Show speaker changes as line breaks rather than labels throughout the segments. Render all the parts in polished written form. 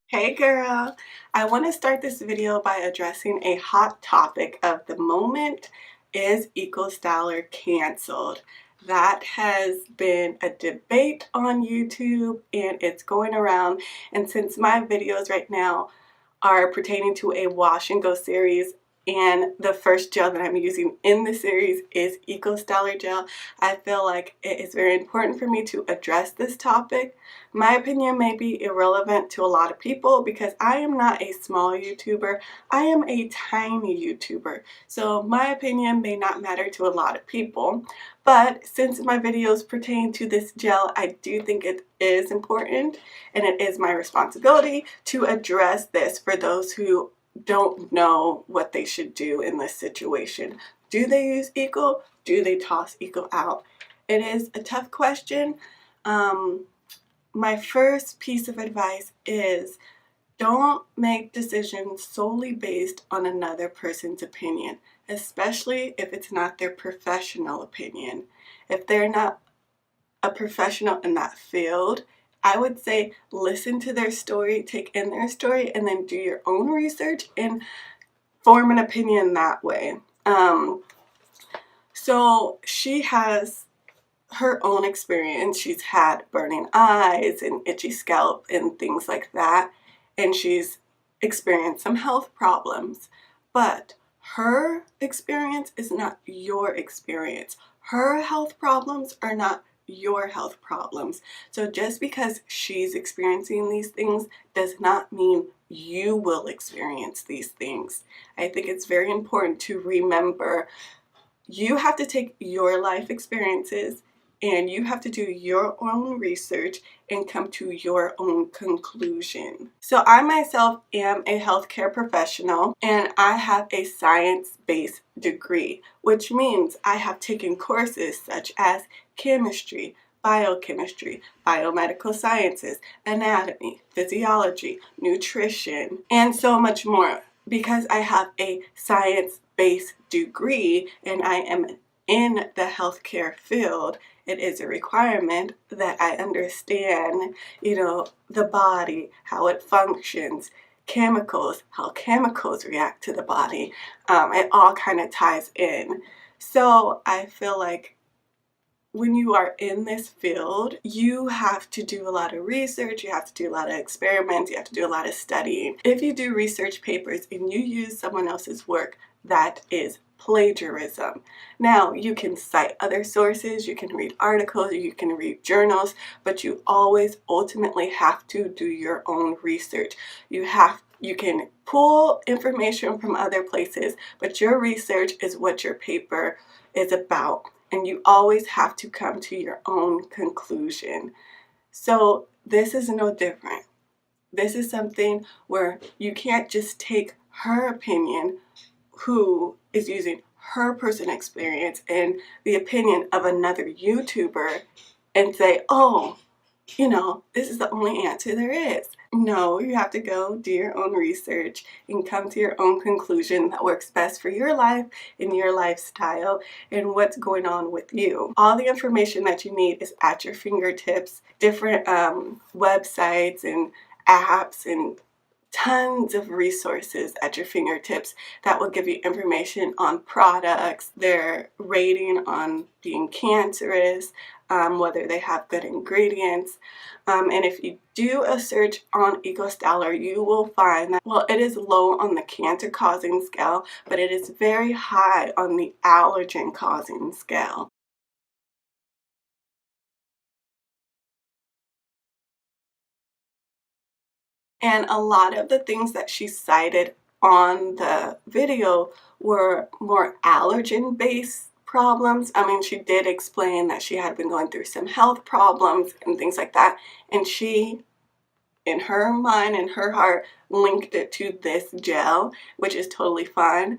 Hey girl, I want to start this video by addressing a hot topic of the moment. Is EcoStyler canceled? That has been a debate on YouTube and it's going around, and since my videos right now are pertaining to a wash and go series, and the first gel that I'm using in the series is EcoStyler gel, I feel like it is very important for me to address this topic. My opinion may be irrelevant to a lot of people because I am not a small YouTuber, I am a tiny YouTuber. So my opinion may not matter to a lot of people, but since my videos pertain to this gel, I do think it is important and it is my responsibility to address this for those who don't know what they should do in this situation. Do they use Eco? Do they toss Eco out? It is a tough question. My first piece of advice is don't make decisions solely based on another person's opinion, especially if it's not their professional opinion. If they're not a professional in that field, I would say listen to their story, take in their story, and then do your own research and form an opinion that way. So she has her own experience. She's had burning eyes and itchy scalp and things like that, and she's experienced some health problems. But her experience is not your experience. Her health problems are not your health problems. So just because she's experiencing these things does not mean you will experience these things. I think it's very important to remember you have to take your life experiences and you have to do your own research and come to your own conclusion. So I myself am a healthcare professional and I have a science-based degree, which means I have taken courses such as chemistry, biochemistry, biomedical sciences, anatomy, physiology, nutrition, and so much more. Because I have a science-based degree and I am in the healthcare field, it is a requirement that I understand, the body, how it functions, chemicals, how chemicals react to the body. It all kind of ties in. So I feel like when you are in this field, you have to do a lot of research, you have to do a lot of experiments, you have to do a lot of studying. If you do research papers and you use someone else's work, that is plagiarism. Now, you can cite other sources, you can read articles, you can read journals, but you always ultimately have to do your own research. You can pull information from other places, but your research is what your paper is about. And you always have to come to your own conclusion. So this is no different. This is something where you can't just take her opinion, who is using her personal experience and the opinion of another YouTuber, and say, oh, this is the only answer there is. No, you have to go do your own research and come to your own conclusion that works best for your life and your lifestyle and what's going on with you. All the information that you need is at your fingertips. Different websites and apps and tons of resources at your fingertips that will give you information on products, their rating on being cancerous, whether they have good ingredients. And if you do a search on EcoStyler, you will find that, well, it is low on the cancer causing scale, but it is very high on the allergen causing scale. And a lot of the things that she cited on the video were more allergen-based problems. I mean, she did explain that she had been going through some health problems and things like that. And she, in her mind and her heart, linked it to this gel, which is totally fine.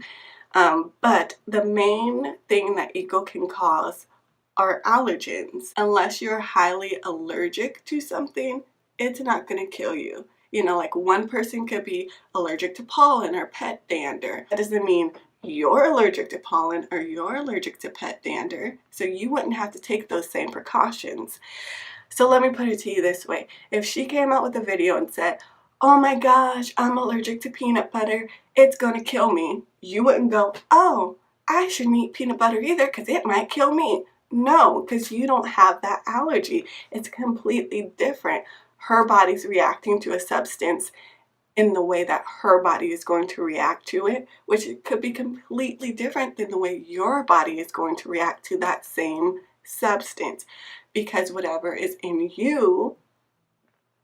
But the main thing that Eco can cause are allergens. Unless you're highly allergic to something, it's not going to kill you. Like one person could be allergic to pollen or pet dander. That doesn't mean you're allergic to pollen or you're allergic to pet dander, so you wouldn't have to take those same precautions. So let me put it to you this way. If she came out with a video and said, oh my gosh, I'm allergic to peanut butter, it's gonna kill me, you wouldn't go, oh, I shouldn't eat peanut butter either because it might kill me. No, because you don't have that allergy. It's completely different. Her body's reacting to a substance in the way that her body is going to react to it, which could be completely different than the way your body is going to react to that same substance, because whatever is in you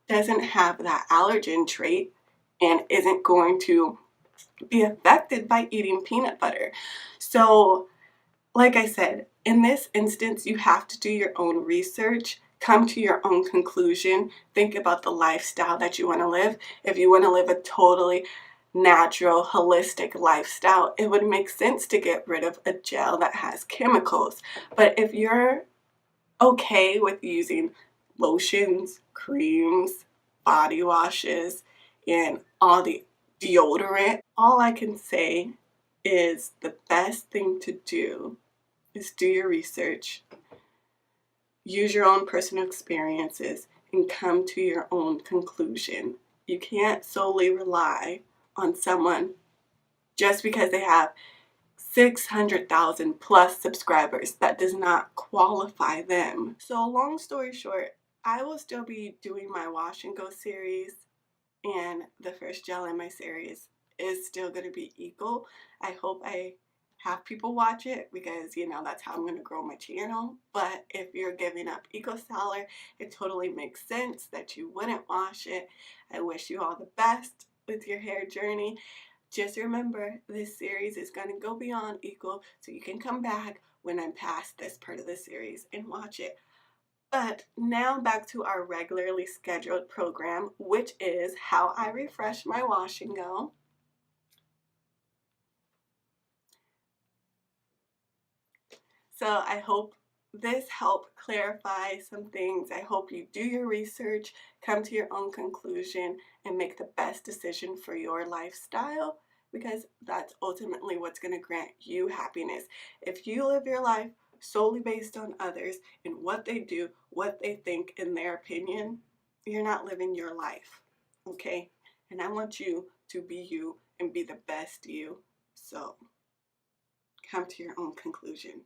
doesn't have that allergen trait and isn't going to be affected by eating peanut butter. So, like I said, in this instance, you have to do your own research, come to your own conclusion, think about the lifestyle that you want to live. If you want to live a totally natural, holistic lifestyle, it would make sense to get rid of a gel that has chemicals. But if you're okay with using lotions, creams, body washes, and all the deodorant, all I can say is the best thing to do is do your research, use your own personal experiences, and come to your own conclusion. You can't solely rely on someone just because they have 600,000 plus subscribers. That does not qualify them. So long story short, I will still be doing my wash and go series, and the first gel in my series is still going to be Eco. I hope I have people watch it because, you know, that's how I'm going to grow my channel. But if you're giving up Eco Styler, it totally makes sense that you wouldn't wash it. I wish you all the best with your hair journey. Just remember, this series is going to go beyond Eco, so you can come back when I'm past this part of the series and watch it. But now back to our regularly scheduled program, which is how I refresh my wash and go. So I hope this helped clarify some things. I hope you do your research, come to your own conclusion, and make the best decision for your lifestyle, because that's ultimately what's going to grant you happiness. If you live your life solely based on others and what they do, what they think, in their opinion, you're not living your life, okay? And I want you to be you and be the best you. So come to your own conclusion.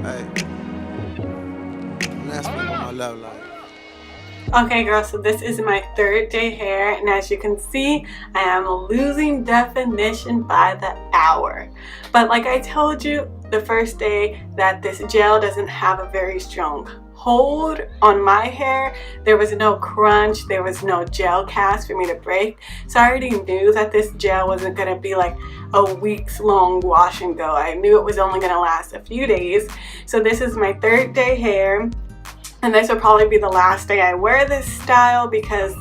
Hey, that's me on my love life.
Okay, girls, so this is my third day hair, and as you can see, I am losing definition by the hour. But like I told you the first day, that this gel doesn't have a very strong hold on my hair. There was no crunch, there was no gel cast for me to break. So I already knew that this gel wasn't gonna be like a week's long wash and go. I knew it was only gonna last a few days. So this is my third day hair. And this will probably be the last day I wear this style, because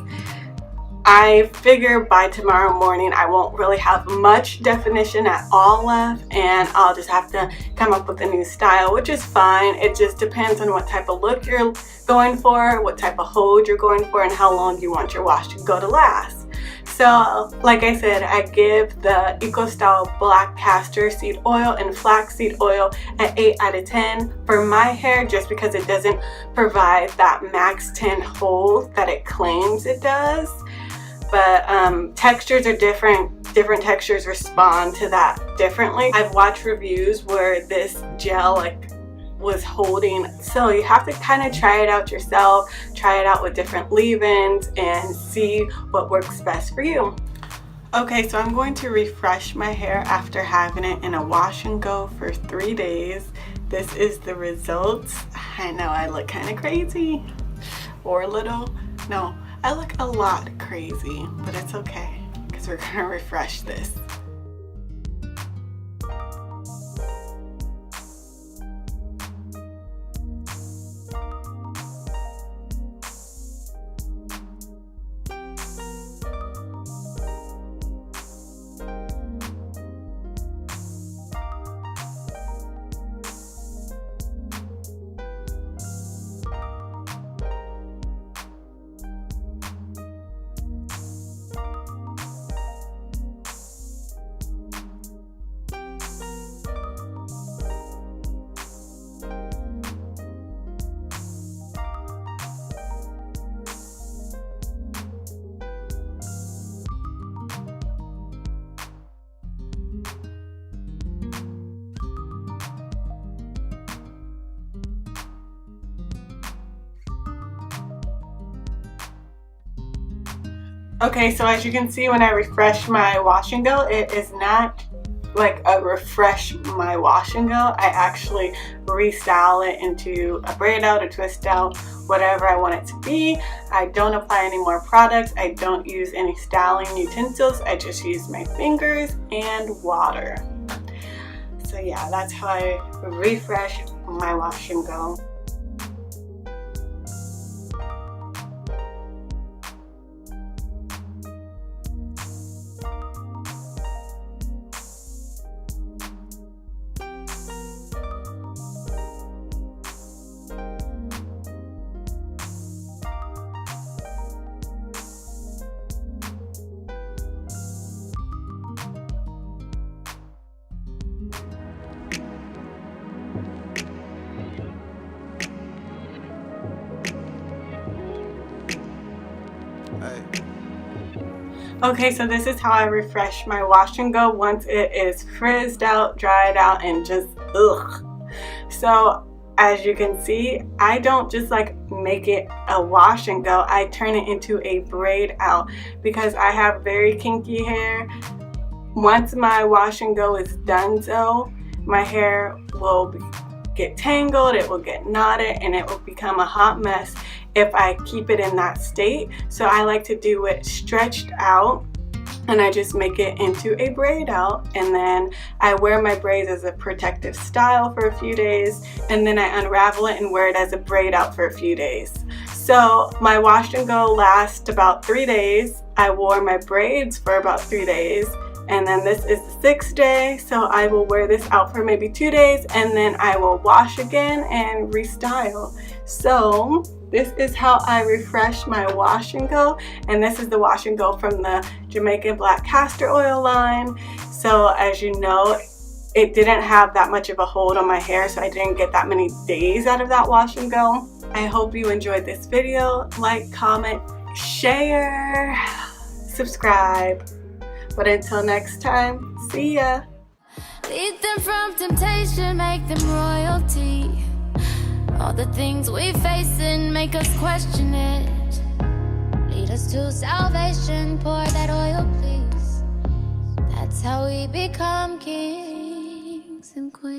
I figure by tomorrow morning I won't really have much definition at all left, and I'll just have to come up with a new style, which is fine. It just depends on what type of look you're going for, what type of hold you're going for, and how long you want your wash to go to last. So like I said, I give the EcoStyle Black Castor Seed Oil and Flaxseed Oil an 8 out of 10 for my hair, just because it doesn't provide that max 10 hold that it claims it does. But textures are different. Different textures respond to that differently. I've watched reviews where this gel was holding, so you have to kind of try it out yourself, try it out with different leave-ins and see what works best for you. Okay, so I'm going to refresh my hair after having it in a wash and go for 3 days. This is the results. I know I look kind of crazy, or a little, no, I look a lot crazy, but it's okay because we're gonna refresh this. Okay, so as you can see, when I refresh my wash and go, it is not like a refresh my wash and go. I actually restyle it into a braid out, a twist out, whatever I want it to be. I don't apply any more products. I don't use any styling utensils. I just use my fingers and water. So yeah, that's how I refresh my wash and go.
Hey.
Okay, so this is how I refresh my wash and go once it is frizzed out, dried out, and just ugh. So as you can see, I don't just like make it a wash and go. I turn it into a braid out because I have very kinky hair. Once my wash and go is done, so my hair will get tangled, it will get knotted, and it will become a hot mess if I keep it in that state. So I like to do it stretched out, and I just make it into a braid out, and then I wear my braids as a protective style for a few days, and then I unravel it and wear it as a braid out for a few days. So my wash and go lasts about 3 days. I wore my braids for about 3 days, and then this is the 6th day, so I will wear this out for maybe 2 days, and then I will wash again and restyle. So this is how I refresh my wash and go, and this is the wash and go from the Jamaican Black Castor Oil line. So as you know, it didn't have that much of a hold on my hair, so I didn't get that many days out of that wash and go. I hope you enjoyed this video. Like, comment, share, subscribe. But until next time, see ya.
Lead them from temptation, make them royalty. All the things we face and make us question it. Lead us to salvation, pour that oil, please. That's how we become kings and queens.